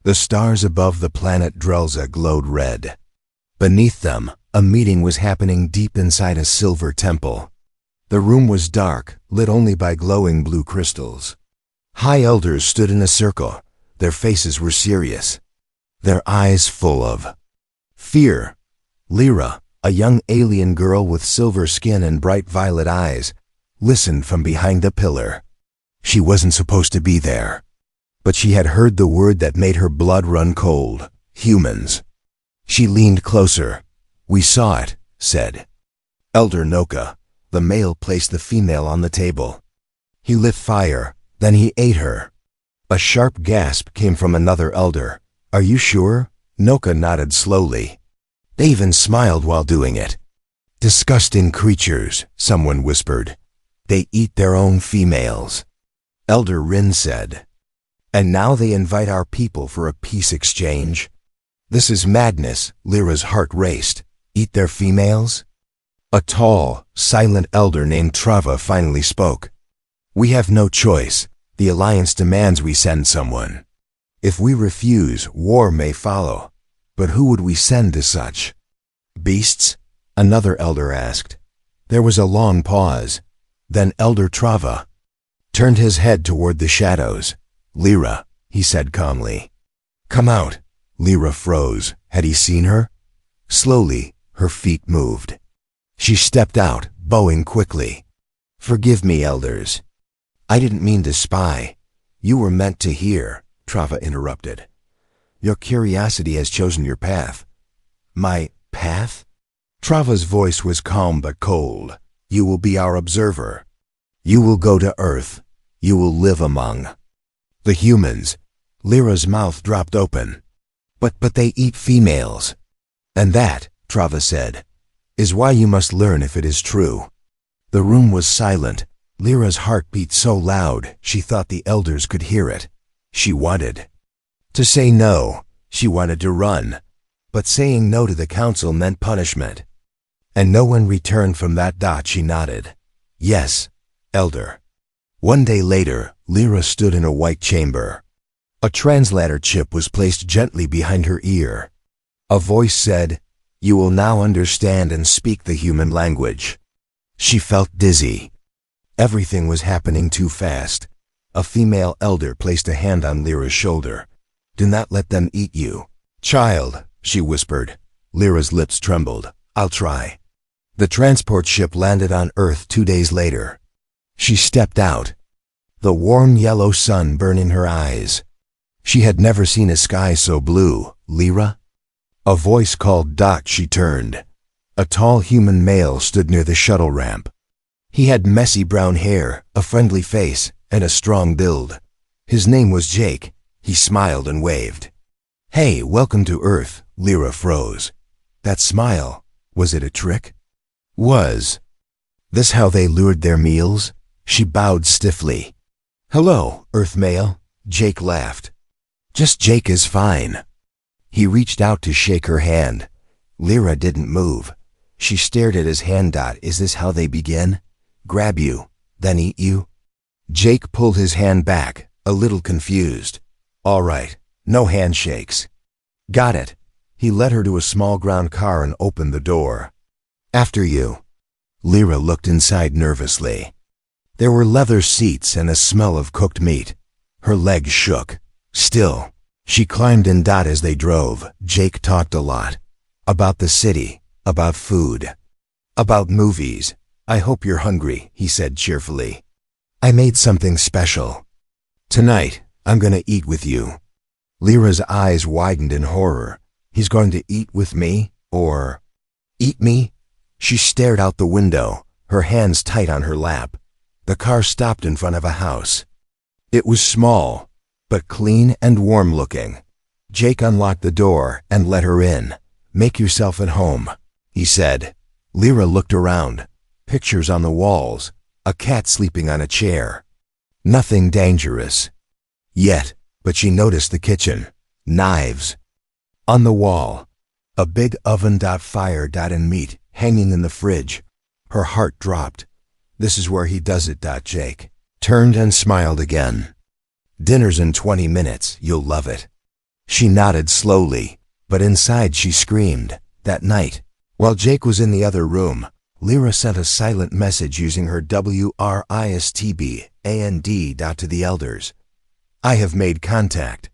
The stars above the planet Drelza glowed red. Beneath them, a meeting was happening deep inside a silver temple. The room was dark, lit only by glowing blue crystals. High elders stood in a circle. Their faces were serious, their eyes full of fear. Lyra, a young alien girl with silver skin and bright violet eyes, listened from behind the pillar. She wasn't supposed to be there, but she had heard the word that made her blood run cold: humans. She leaned closer. "We saw it," said Elder Noka. The male placed the female on the table. He lit fire, then he ate her. A sharp gasp came from another elder. "Are you sure?" Noka nodded slowly. "They even smiled while doing it." "Disgusting creatures," someone whispered. "They eat their own females." Elder Rin said, "And now they invite our people for a peace exchange? This is madness." Lyra's heart raced. "Eat their females?" A tall, silent elder named Trava finally spoke. "We have no choice. The Alliance demands we send someone. If we refuse, war may follow. But who would we send to such beasts?" Another elder asked. There was a long pause. Then Elder Trava turned his head toward the shadows. "Lyra," he said calmly. "Come out." Lyra froze. Had he seen her? Slowly, her feet moved. She stepped out, bowing quickly. "Forgive me, elders. I didn't mean to spy." "You were meant to hear," Trava interrupted. "Your curiosity has chosen your path." "My path?" Trava's voice was calm but cold. "You will be our observer. You will go to Earth. You will live among the humans." Lyra's mouth dropped open. But they eat females." "And that," Trava said, "is why you must learn if it is true." The room was silent. Lyra's heart beat so loud she thought the elders could hear it. She wanted to say no. She wanted to run. But saying no to the council meant punishment. And no one returned from that. She nodded. "Yes, elder." One day later, Lyra stood in a white chamber. A translator chip was placed gently behind her ear. A voice said, "You will now understand and speak the human language." She felt dizzy. Everything was happening too fast. A female elder placed a hand on Lyra's shoulder. "Do not let them eat you, child," she whispered. Lyra's lips trembled. "I'll try." The transport ship landed on Earth 2 days later. She stepped out. The warm yellow sun burned in her eyes. She had never seen a sky so blue. "Lyra?" A voice called. She turned. A tall human male stood near the shuttle ramp. He had messy brown hair, a friendly face, and a strong build. His name was Jake. He smiled and waved. "Hey, welcome to Earth." Lyra froze. That smile, was it a trick? Was this how they lured their meals? She bowed stiffly. "Hello, Earth male." Jake laughed. "Just Jake is fine." He reached out to shake her hand. Lyra didn't move. She stared at his hand. "Is this how they begin? Grab you, then eat you?" Jake pulled his hand back, a little confused. "All right, no handshakes." "Got it." He led her to a small ground car and opened the door. "After you." Lyra looked inside nervously. There were leather seats and a smell of cooked meat. Her legs shook. Still, she climbed in. As they drove, Jake talked a lot. About the city, about food, about movies. "I hope you're hungry," he said cheerfully. "I made something special. Tonight, I'm gonna eat with you." Lyra's eyes widened in horror. He's going to eat with me? Or eat me? She stared out the window, her hands tight on her lap. The car stopped in front of a house. It was small, but clean and warm-looking. Jake unlocked the door and let her in. "Make yourself at home," he said. Lyra looked around. Pictures on the walls, a cat sleeping on a chair. Nothing dangerous yet, but she noticed the kitchen. Knives on the wall. A big oven. Fire. And meat hanging in the fridge. Her heart dropped. This is where he does it. Jake turned and smiled again. "Dinner's in 20 minutes. You'll love it." She nodded slowly, but inside she screamed. That night, while Jake was in the other room, Lyra sent a silent message using her WRISTBAND dot to the elders. I have made contact.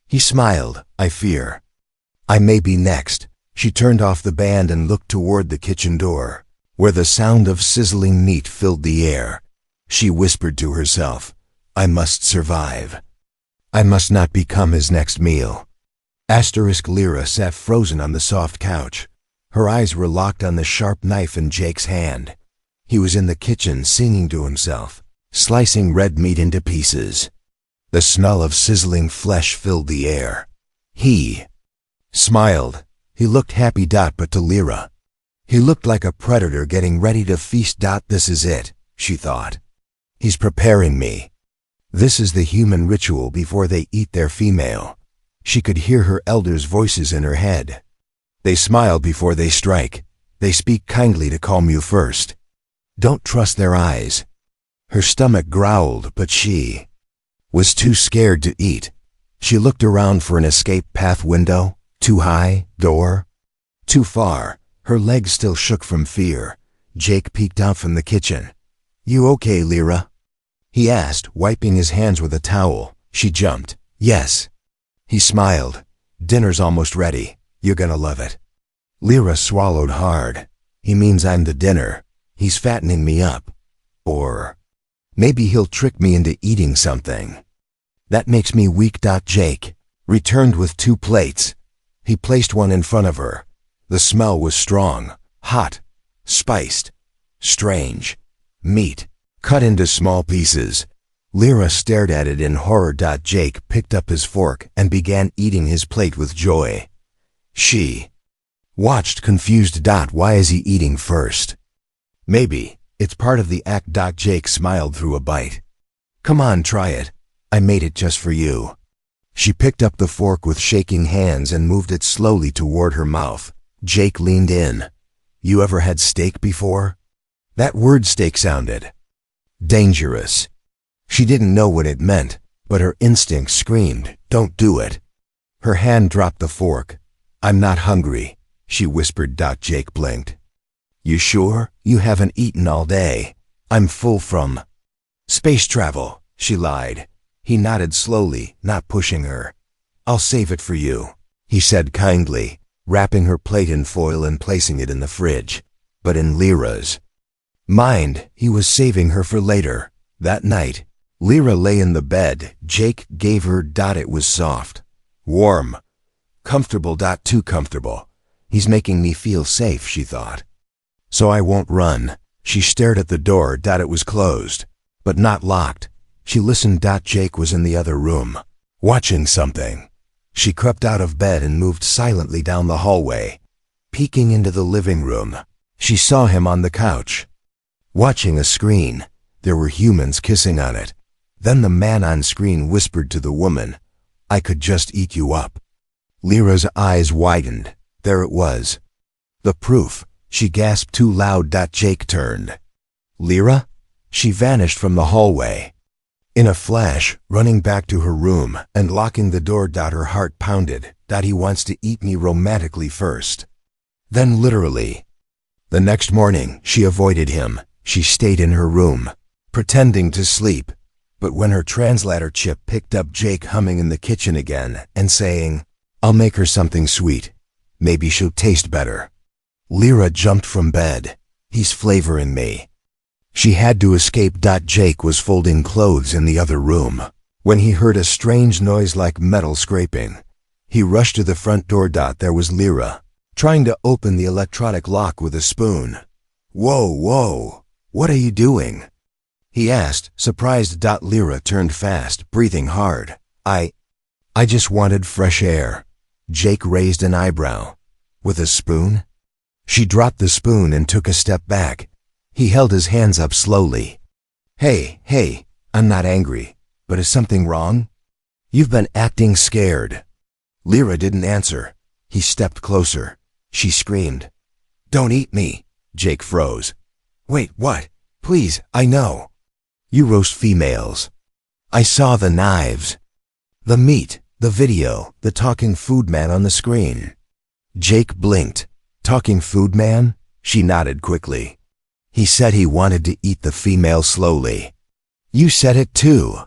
He smiled. I fear I may be next. She turned off the band and looked toward the kitchen door, where the sound of sizzling meat filled the air. She whispered to herself, I must survive. I must not become his next meal. Lyra sat frozen on the soft couch. Her eyes were locked on the sharp knife in Jake's hand. He was in the kitchen singing to himself, slicing red meat into pieces. The smell of sizzling flesh filled the air. He smiled. He looked happy. But to Lyra, he looked like a predator getting ready to feast. This is it, she thought. He's preparing me. This is the human ritual before they eat their female. She could hear her elders' voices in her head. They smile before they strike. They speak kindly to calm you first. Don't trust their eyes. Her stomach growled, but she was too scared to eat. She looked around for an escape path. Window, too high. Door, too far. Her legs still shook from fear. Jake peeked out from the kitchen. You okay, Lyra? He asked, wiping his hands with a towel. She jumped. Yes. He smiled. Dinner's almost ready. You're gonna love it. Lyra swallowed hard. He means I'm the dinner. He's fattening me up. Or maybe he'll trick me into eating something. That makes me weak. Jake returned with 2 plates. He placed one in front of her. The smell was strong, hot, spiced, strange. Meat, cut into small pieces. Lyra stared at it in horror. Jake picked up his fork and began eating his plate with joy. She watched confused. Why is he eating first? Maybe it's part of the act. Jake smiled through a bite. Come on, try it. I made it just for you. She picked up the fork with shaking hands and moved it slowly toward her mouth. Jake leaned in. You ever had steak before? That word steak sounded dangerous. She didn't know what it meant, but her instinct screamed, don't do it. Her hand dropped the fork. I'm not hungry, she whispered. Jake blinked. You sure? You haven't eaten all day. I'm full from space travel, she lied. He nodded slowly, not pushing her. I'll save it for you, he said kindly, wrapping her plate in foil and placing it in the fridge. But in Lyra's mind, he was saving her for later. That night, Lyra lay in the bed Jake gave her. It was soft, warm, comfortable. Too comfortable. He's making me feel safe, she thought. So I won't run. She stared at the door. It was closed, but not locked. She listened. Jake was in the other room, watching something. She crept out of bed and moved silently down the hallway. Peeking into the living room, she saw him on the couch, watching a screen. There were humans kissing on it. Then the man on screen whispered to the woman, I could just eat you up. Lyra's eyes widened. There it was. The proof. She gasped too loud. Jake turned. Lyra? She vanished from the hallway. In a flash, running back to her room and locking the door. Her heart pounded. He wants to eat me romantically first. Then literally. The next morning, she avoided him. She stayed in her room, pretending to sleep. But when her translator chip picked up Jake humming in the kitchen again and saying, I'll make her something sweet. Maybe she'll taste better. Lyra jumped from bed. He's flavoring me. She had to escape. Jake was folding clothes in the other room when he heard a strange noise like metal scraping. He rushed to the front door. There was Lyra, trying to open the electronic lock with a spoon. Whoa, what are you doing? He asked, surprised. Lyra turned fast, breathing hard. I just wanted fresh air. Jake raised an eyebrow. With a spoon? She dropped the spoon and took a step back. He held his hands up slowly. Hey, I'm not angry, but is something wrong? You've been acting scared. Lyra didn't answer. He stepped closer. She screamed. Don't eat me. Jake froze. Wait, what? Please, I know. You roast females. I saw the knives. The meat. The video, the talking food man on the screen. Jake blinked. Talking food man? She nodded quickly. He said he wanted to eat the female slowly. You said it too.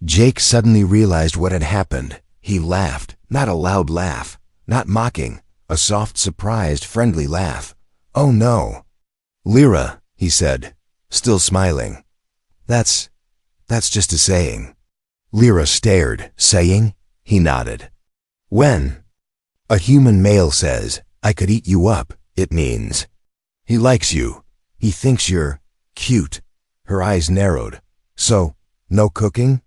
Jake suddenly realized what had happened. He laughed, not a loud laugh, not mocking, a soft, surprised, friendly laugh. Oh no. Lyra, he said, still smiling. That's just a saying. Lyra stared. Saying? He nodded. When a human male says, I could eat you up, it means he likes you. He thinks you're cute. Her eyes narrowed. So, no cooking?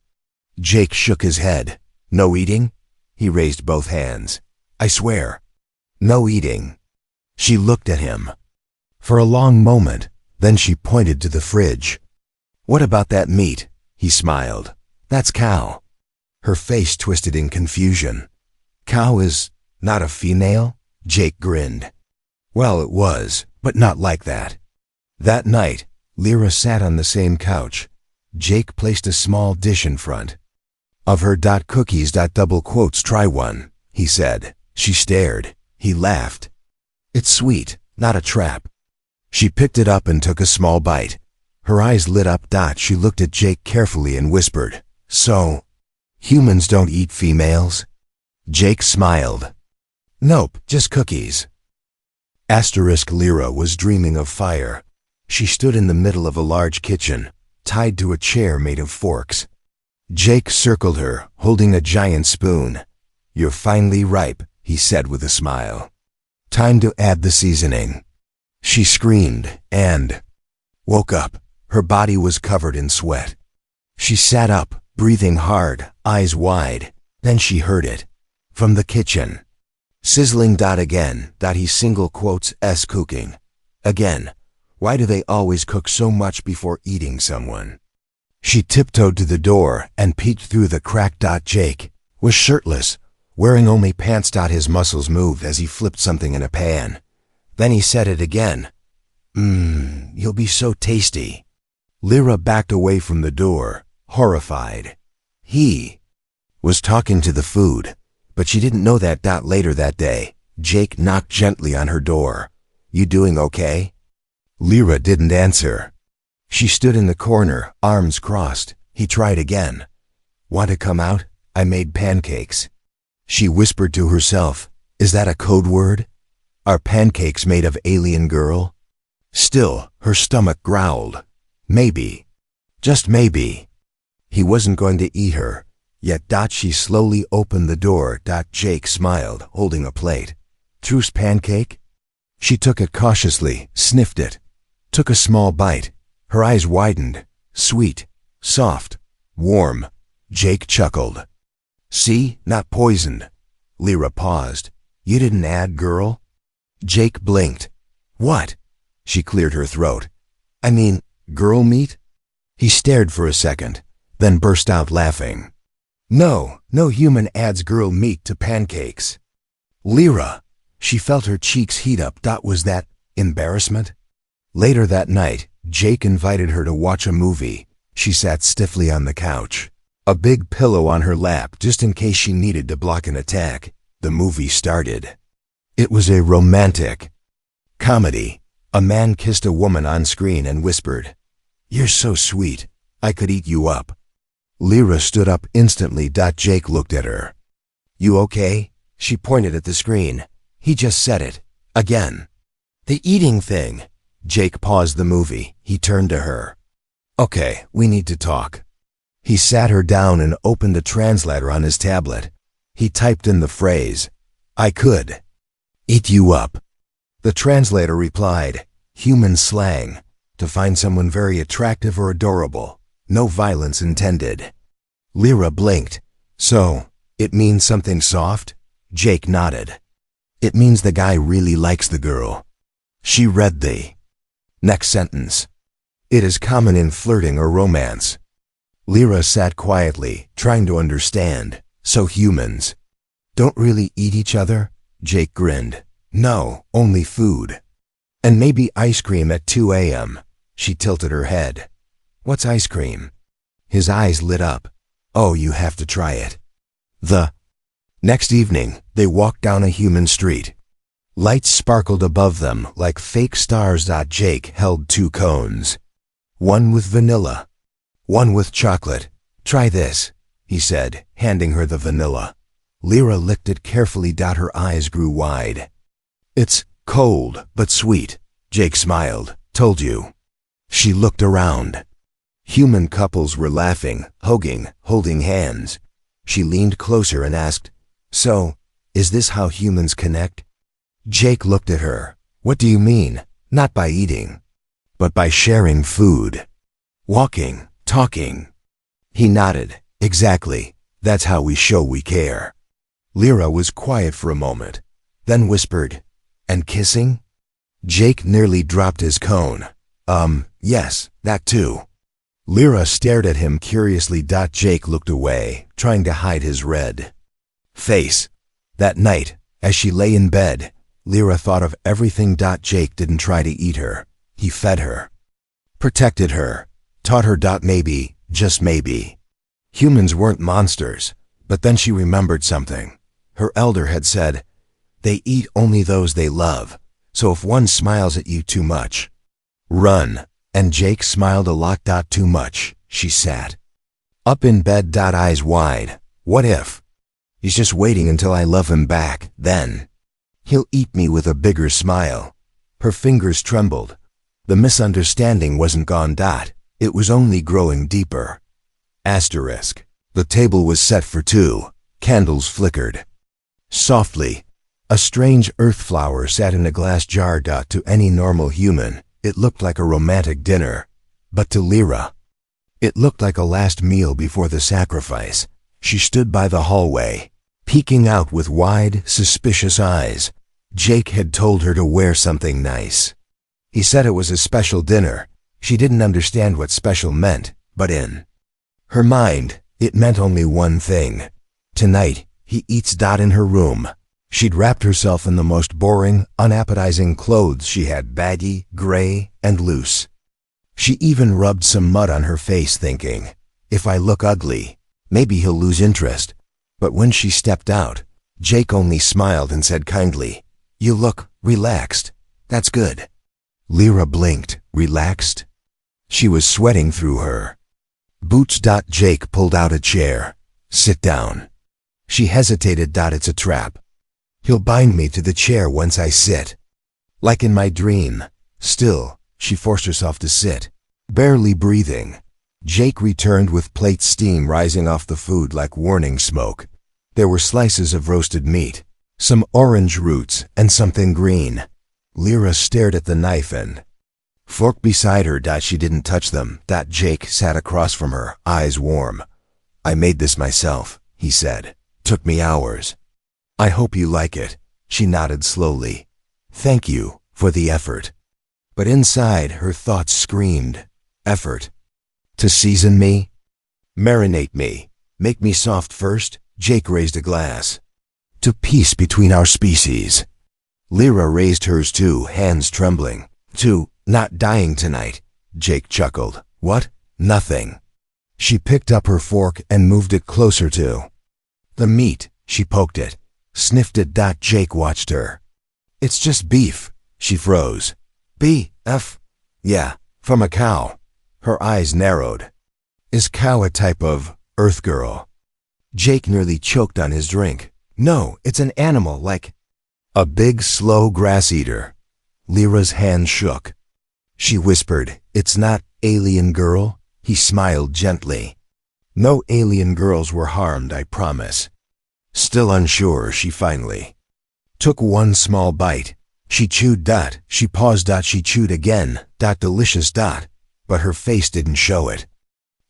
Jake shook his head. No eating? He raised both hands. I swear. No eating. She looked at him. For a long moment, then she pointed to the fridge. What about that meat? He smiled. That's cow. Her face twisted in confusion. Cow is not a female? Jake grinned. Well, it was, but not like that. That night, Lyra sat on the same couch. Jake placed a small dish in front of her. Cookies. Double quotes. Try one, he said. She stared. He laughed. It's sweet, not a trap. She picked it up and took a small bite. Her eyes lit up. She looked at Jake carefully and whispered, So, humans don't eat females? Jake smiled. Nope, just cookies. Lyra was dreaming of fire. She stood in the middle of a large kitchen, tied to a chair made of forks. Jake circled her, holding a giant spoon. You're finally ripe, he said with a smile. Time to add the seasoning. She screamed and woke up. Her body was covered in sweat. She sat up, breathing hard, eyes wide. Then she heard it. From the kitchen. Sizzling. Again. He single quotes S cooking. Again. Why do they always cook so much before eating someone? She tiptoed to the door and peeked through the crack. Jake was shirtless, wearing only pants. His muscles moved as he flipped something in a pan. Then he said it again. You'll be so tasty. Lyra backed away from the door, horrified. He was talking to the food, but she didn't know that. Later that day, Jake knocked gently on her door. You doing okay? Lyra didn't answer. She stood in the corner, arms crossed. He tried again. Want to come out? I made pancakes. She whispered to herself. Is that a code word? Are pancakes made of alien girl? Still, her stomach growled. Maybe. Just maybe. He wasn't going to eat her. Yet. She slowly opened the door. Jake smiled, holding a plate. Truce pancake? She took it cautiously, sniffed it. Took a small bite. Her eyes widened. Sweet. Soft. Warm. Jake chuckled. See? Not poisoned. Lyra paused. You didn't add girl? Jake blinked. What? She cleared her throat. I mean, girl meat? He stared for a second, then burst out laughing. No human adds girl meat to pancakes. Lyra. She felt her cheeks heat up. Was that embarrassment? Later that night, Jake invited her to watch a movie. She sat stiffly on the couch, a big pillow on her lap just in case she needed to block an attack. The movie started. It was a romantic comedy. A man kissed a woman on screen and whispered, You're so sweet, I could eat you up. Lyra stood up instantly. Jake looked at her. You okay? She pointed at the screen. He just said it. Again. The eating thing. Jake paused the movie. He turned to her. Okay, we need to talk. He sat her down and opened the translator on his tablet. He typed in the phrase, I could eat you up. The translator replied, human slang, to find someone very attractive or adorable. No violence intended. Lyra blinked. So, it means something soft? Jake nodded. It means the guy really likes the girl. She read the next sentence. It is common in flirting or romance. Lyra sat quietly, trying to understand. So humans don't really eat each other? Jake grinned. No, only food. And maybe ice cream at 2 a.m. She tilted her head. What's ice cream? His eyes lit up. Oh, you have to try it. The Next evening, they walked down a human street. Lights sparkled above them like fake stars. Jake held 2 cones. One with vanilla, one with chocolate. "Try this," he said, handing her the vanilla. Lyra licked it carefully. Her eyes grew wide. "It's cold, but sweet," Jake smiled. "Told you." She looked around. Human couples were laughing, hugging, holding hands. She leaned closer and asked, "So, is this how humans connect?" Jake looked at her. "What do you mean? Not by eating, but by sharing food. Walking, talking." He nodded. "Exactly. That's how we show we care." Lyra was quiet for a moment, then whispered, "And kissing?" Jake nearly dropped his cone. Yes, that too." Lyra stared at him curiously. Jake looked away, trying to hide his red face. That night, as she lay in bed, Lyra thought of everything. Jake didn't try to eat her. He fed her, protected her, taught her. Maybe, just maybe, humans weren't monsters. But then she remembered something. Her elder had said, "They eat only those they love, so if one smiles at you too much, run." And Jake smiled a lot. Too much. She sat up in bed, eyes wide. What if? He's just waiting until I love him back, then he'll eat me with a bigger smile. Her fingers trembled. The misunderstanding wasn't gone. It was only growing deeper. Asterisk. The table was set for 2. Candles flickered. Softly, a strange earth flower sat in a glass jar. To any normal human, it looked like a romantic dinner. But to Lyra, it looked like a last meal before the sacrifice. She stood by the hallway, peeking out with wide, suspicious eyes. Jake had told her to wear something nice. He said it was a special dinner. She didn't understand what special meant, but in her mind, it meant only one thing. Tonight, he eats. In her room, she'd wrapped herself in the most boring, unappetizing clothes she had, baggy, gray, and loose. She even rubbed some mud on her face, thinking, if I look ugly, maybe he'll lose interest. But when she stepped out, Jake only smiled and said kindly, "You look relaxed. That's good." Lyra blinked. Relaxed? She was sweating through her boots. Jake pulled out a chair. "Sit down." She hesitated. It's a trap. He'll bind me to the chair once I sit. Like in my dream. Still, she forced herself to sit, barely breathing. Jake returned with plate, steam rising off the food like warning smoke. There were slices of roasted meat, some orange roots, and something green. Lyra stared at the knife and fork beside her. She didn't touch them. Jake sat across from her, eyes warm. "I made this myself," he said. "Took me hours. I hope you like it." She nodded slowly. "Thank you for the effort." But inside, her thoughts screamed, effort. To season me? Marinate me? Make me soft first? Jake raised a glass. "To peace between our species." Lyra raised hers too, hands trembling. "To not dying tonight." Jake chuckled. "What? Nothing." She picked up her fork and moved it closer to the meat. She poked it, sniffed it. Jake watched her. "It's just beef." She froze. "Beef? Yeah, from a cow." Her eyes narrowed. "Is cow a type of earth girl?" Jake nearly choked on his drink. "No, it's an animal, like a big, slow grass eater." Lyra's hand shook. She whispered, "It's not alien girl?" He smiled gently. "No alien girls were harmed, I promise." Still unsure, she finally took one small bite. She chewed. She paused. She chewed again. Delicious. But her face didn't show it.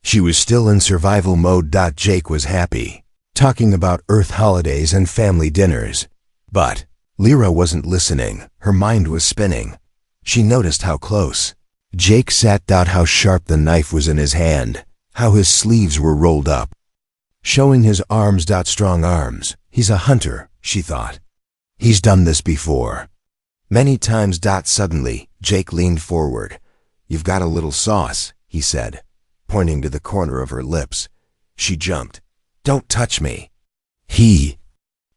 She was still in survival mode. Jake was happy, talking about Earth holidays and family dinners. But Lyra wasn't listening. Her mind was spinning. She noticed how close Jake sat. How sharp the knife was in his hand. How his sleeves were rolled up, showing his arms. Strong arms. He's a hunter, she thought. He's done this before. Many times. Suddenly, Jake leaned forward. "You've got a little sauce," he said, pointing to the corner of her lips. She jumped. "Don't touch me." He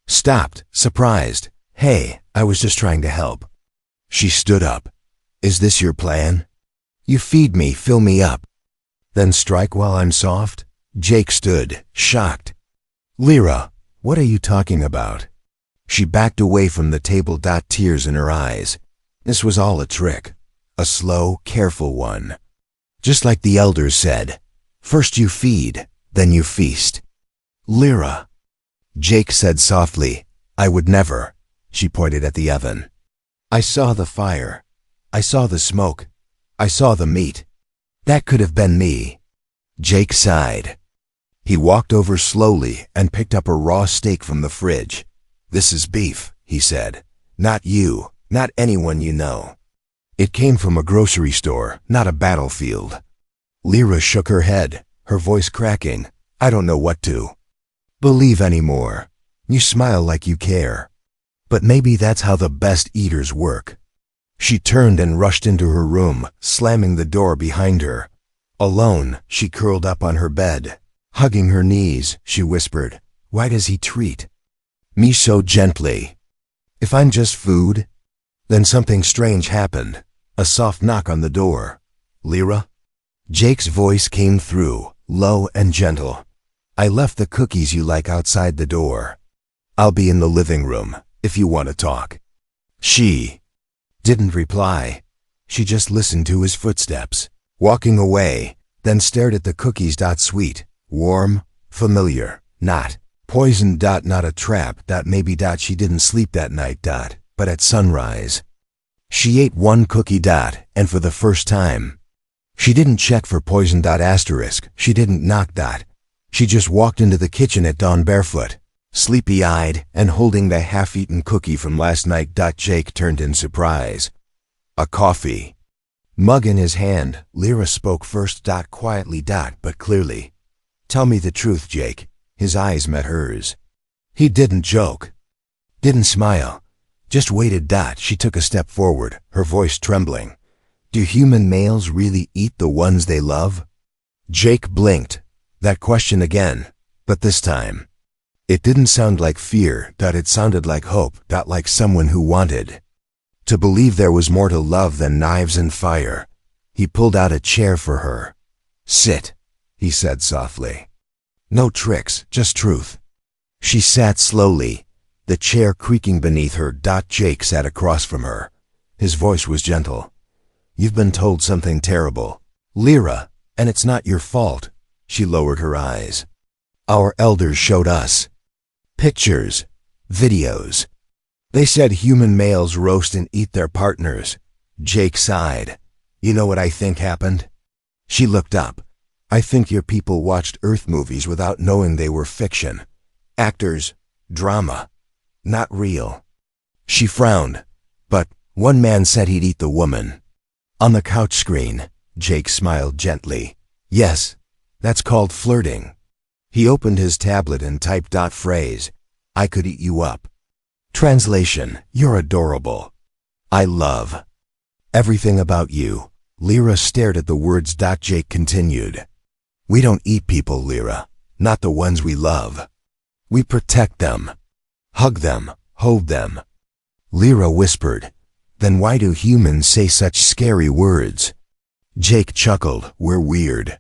Stopped, surprised. Hey, I was just trying to help. She stood up. Is this your plan? You feed me, fill me up. Then strike while I'm soft? Jake stood, shocked. Lyra, what are you talking about? She backed away from the table, tears in her eyes. This was all a trick. A slow, careful one. Just like the elders said, first you feed, then you feast. Lyra. Jake said softly, I would never. She pointed at the oven. I saw the fire. I saw the smoke. I saw the meat. That could have been me. Jake sighed. He walked over slowly and picked up a raw steak from the fridge. This is beef, he said. Not you, not anyone you know. It came from a grocery store, not a battlefield. Lyra shook her head, her voice cracking. I don't know what to believe anymore. You smile like you care. But maybe that's how the best eaters work. She turned and rushed into her room, slamming the door behind her. Alone, she curled up on her bed. Hugging her knees, she whispered, why does he treat me so gently? If I'm just food? Then something strange happened. A soft knock on the door. Lyra? Jake's voice came through, low and gentle. I left the cookies you like outside the door. I'll be in the living room, if you want to talk. She didn't reply. She just listened to his footsteps, walking away, then stared at the cookies. Sweet, warm, familiar, not poisoned. Not a trap. Maybe. She didn't sleep that night. But at sunrise, she ate one cookie. And for the first time, she didn't check for poison. Asterisk. She didn't knock. She just walked into the kitchen at dawn barefoot, sleepy-eyed and holding the half-eaten cookie from last night. Jake turned in surprise. A coffee mug in his hand. Lyra spoke first. Quietly. But clearly. Tell me the truth, Jake. His eyes met hers. He didn't joke. Didn't smile. Just waited. She took a step forward, her voice trembling. Do human males really eat the ones they love? Jake blinked. That question again, but this time, it didn't sound like fear. It sounded like hope. Like someone who wanted to believe there was more to love than knives and fire. He pulled out a chair for her. Sit, he said softly. No tricks, just truth. She sat slowly, the chair creaking beneath her. Jake sat across from her. His voice was gentle. You've been told something terrible, Lyra, and it's not your fault. She lowered her eyes. Our elders showed us pictures, videos. They said human males roast and eat their partners. Jake sighed. You know what I think happened? She looked up. I think your people watched Earth movies without knowing they were fiction. Actors, drama, not real. She frowned. But one man said he'd eat the woman. On the couch screen, Jake smiled gently. Yes, that's called flirting. He opened his tablet and typed phrase. I could eat you up. Translation, you're adorable. I love everything about you. Lyra stared at the words. Jake continued. We don't eat people, Lyra. Not the ones we love. We protect them. Hug them, hold them. Lyra whispered. Then why do humans say such scary words? Jake chuckled. We're weird.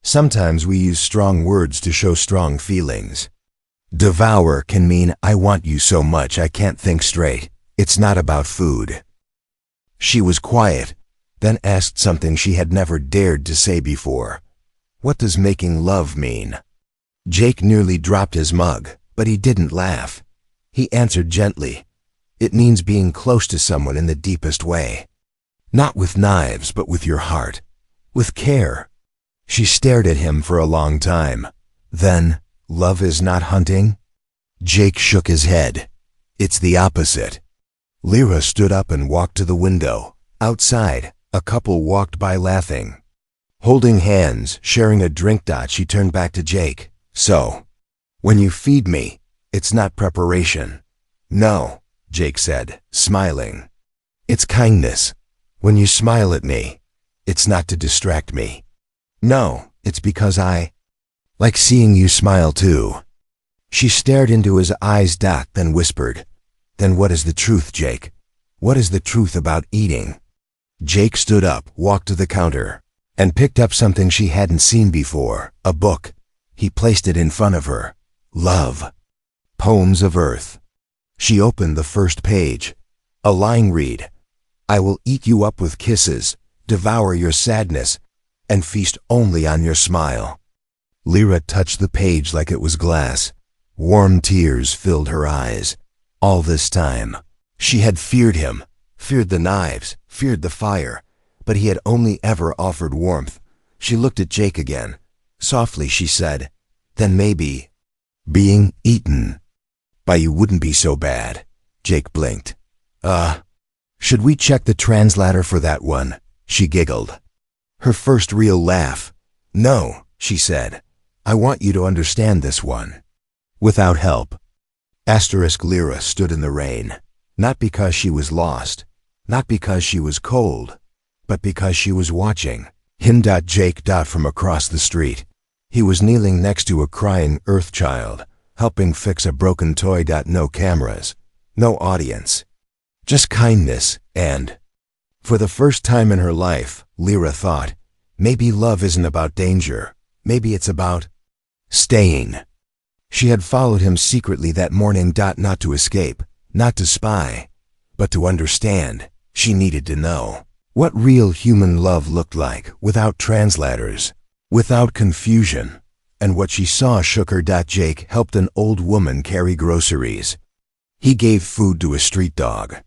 Sometimes we use strong words to show strong feelings. Devour can mean I want you so much I can't think straight. It's not about food. She was quiet, then asked something she had never dared to say before. What does making love mean? Jake nearly dropped his mug, but he didn't laugh. He answered gently. It means being close to someone in the deepest way. Not with knives, but with your heart. With care. She stared at him for a long time. Then, love is not hunting? Jake shook his head. It's the opposite. Lyra stood up and walked to the window. Outside, a couple walked by laughing. Holding hands, sharing a drink. She turned back to Jake. So, when you feed me, it's not preparation. No, Jake said, smiling. It's kindness. When you smile at me, it's not to distract me. No, it's because I like seeing you smile too. She stared into his eyes, then whispered, "Then what is the truth, Jake? What is the truth about eating?" Jake stood up, walked to the counter, and picked up something she hadn't seen before, a book. He placed it in front of her. Love. Poems of Earth. She opened the first page. A line read, "I will eat you up with kisses, devour your sadness, and feast only on your smile." Lyra touched the page like it was glass. Warm tears filled her eyes. All this time, she had feared him, feared the knives, feared the fire, but he had only ever offered warmth. She looked at Jake again. Softly she said, "Then maybe being eaten by you wouldn't be so bad." Jake blinked. Should we check the translator for that one?" She giggled. Her first real laugh. "No," she said. "I want you to understand this one." Without help. Lyra stood in the rain, not because she was lost, not because she was cold, but because she was watching. Jake from across the street. He was kneeling next to a crying Earth child, helping fix a broken toy. No cameras, no audience, just kindness and, for the first time in her life, Lyra thought, maybe love isn't about danger, maybe it's about staying. She had followed him secretly that morning. Not to escape, not to spy, but to understand. She needed to know what real human love looked like without translators, without confusion. And what she saw shook her. Jake helped an old woman carry groceries. He gave food to a street dog.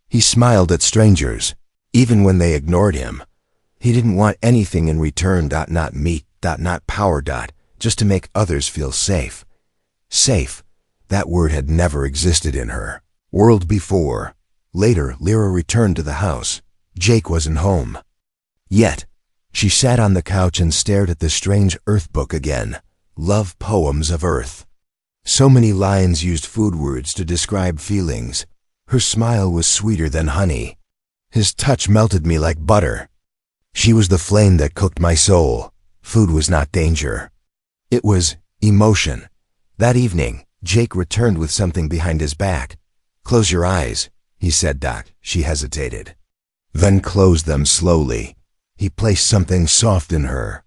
He smiled at strangers, even when they ignored him. He didn't want anything in return. Not meat, not power. Just to make others feel safe. Safe. That word had never existed in her world before. Later, Lyra returned to the house. Jake wasn't home. Yet, she sat on the couch and stared at the strange Earth book again. Love Poems of Earth. So many lines used food words to describe feelings. Her smile was sweeter than honey. His touch melted me like butter. She was the flame that cooked my soul. Food was not danger. It was emotion. That evening, Jake returned with something behind his back. "Close your eyes," he said. She hesitated. Then closed them slowly. He placed something soft in her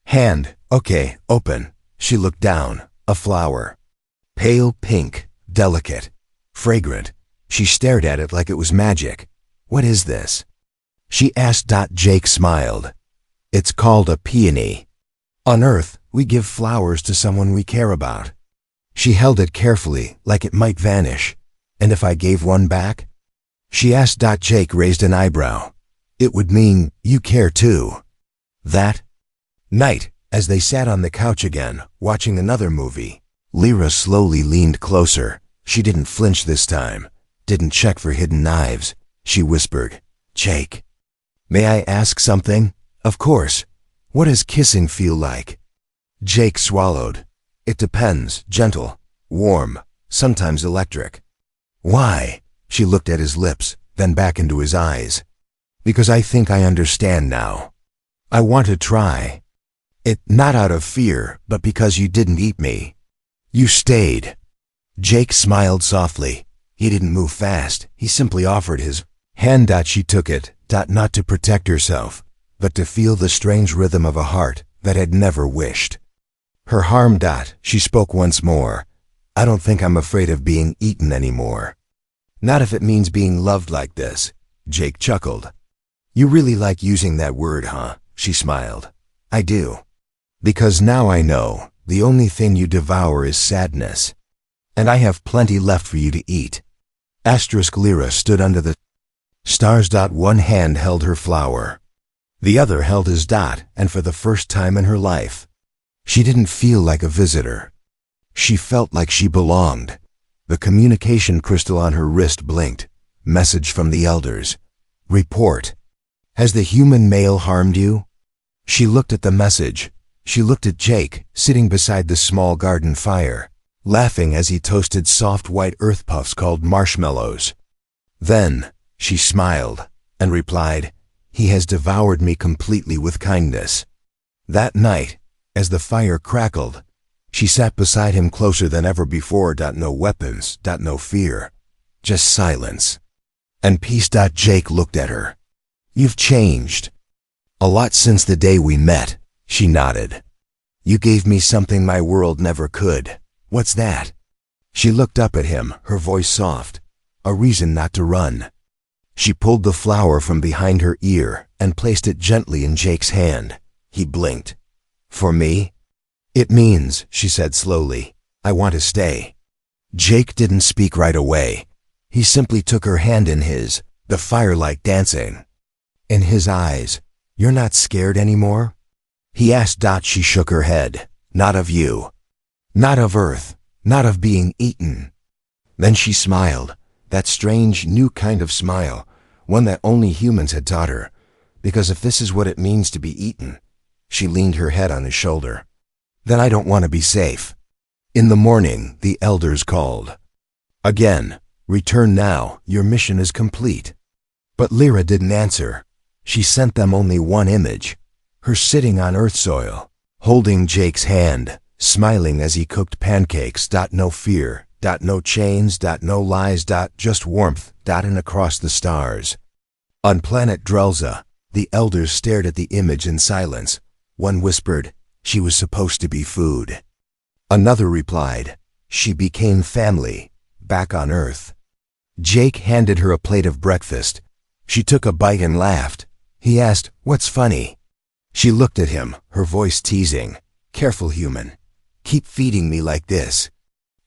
hand. "Okay, open." She looked down. A flower. Pale pink, delicate, fragrant. She stared at it like it was magic. "What is this?" she asked. Jake smiled. "It's called a peony. On Earth, we give flowers to someone we care about." She held it carefully, like it might vanish. "And if I gave one back?" she asked. Jake raised an eyebrow. "It would mean you care too." That night, as they sat on the couch again, watching another movie, Lyra slowly leaned closer. She didn't flinch this time, didn't check for hidden knives. She whispered, "Jake, may I ask something?" "Of course. What does kissing feel like?" Jake swallowed. "It depends. Gentle, warm, sometimes electric." "Why?" She looked at his lips, then back into his eyes. "Because I think I understand now. I want to try. It not out of fear, but because you didn't eat me. You stayed." Jake smiled softly. He didn't move fast. He simply offered his hand. She took it, not to protect herself, but to feel the strange rhythm of a heart that had never wished. Her harm. She spoke once more. "I don't think I'm afraid of being eaten anymore. Not if it means being loved like this." Jake chuckled. "You really like using that word, huh?" She smiled. "I do. Because now I know the only thing you devour is sadness. And I have plenty left for you to eat." Lyra stood under the stars. One hand held her flower. The other held his. And for the first time in her life, she didn't feel like a visitor. She felt like she belonged. The communication crystal on her wrist blinked. Message from the elders. Report. "Has the human male harmed you?" She looked at the message. She looked at Jake, sitting beside the small garden fire, laughing as he toasted soft white earth puffs called marshmallows. Then, she smiled and replied, "He has devoured me completely with kindness." That night, as the fire crackled, She sat beside him closer than ever before. No weapons, no fear, just silence. And peace. Jake looked at her. You've changed. A lot since the day we met, she nodded. You gave me something my world never could. What's that? She looked up at him, her voice soft. A reason not to run. She pulled the flower from behind her ear and placed it gently in Jake's hand. He blinked. For me? It means, she said slowly, I want to stay. Jake didn't speak right away. He simply took her hand in his, the firelight dancing. In his eyes, you're not scared anymore? He asked. She shook her head. Not of you. Not of Earth. Not of being eaten. Then she smiled, that strange new kind of smile, one that only humans had taught her. Because if this is what it means to be eaten, she leaned her head on his shoulder. Then I don't want to be safe. In the morning, the elders called. Again, return now, your mission is complete. But Lyra didn't answer. She sent them only one image, her sitting on earth soil, holding Jake's hand, smiling as he cooked pancakes. No fear, no chains, no lies, just warmth, and across the stars. On planet Drelza, the elders stared at the image in silence. One whispered, she was supposed to be food. Another replied, she became family, back on Earth. Jake handed her a plate of breakfast. She took a bite and laughed. He asked, what's funny? She looked at him, her voice teasing. Careful, human. Keep feeding me like this.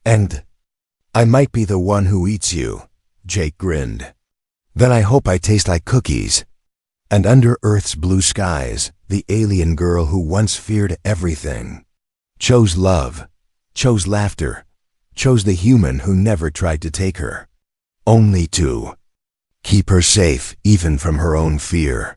And I might be the one who eats you, Jake grinned. Then I hope I taste like cookies. And under Earth's blue skies, the alien girl who once feared everything chose love, chose laughter, chose the human who never tried to take her. Only to keep her safe even from her own fear.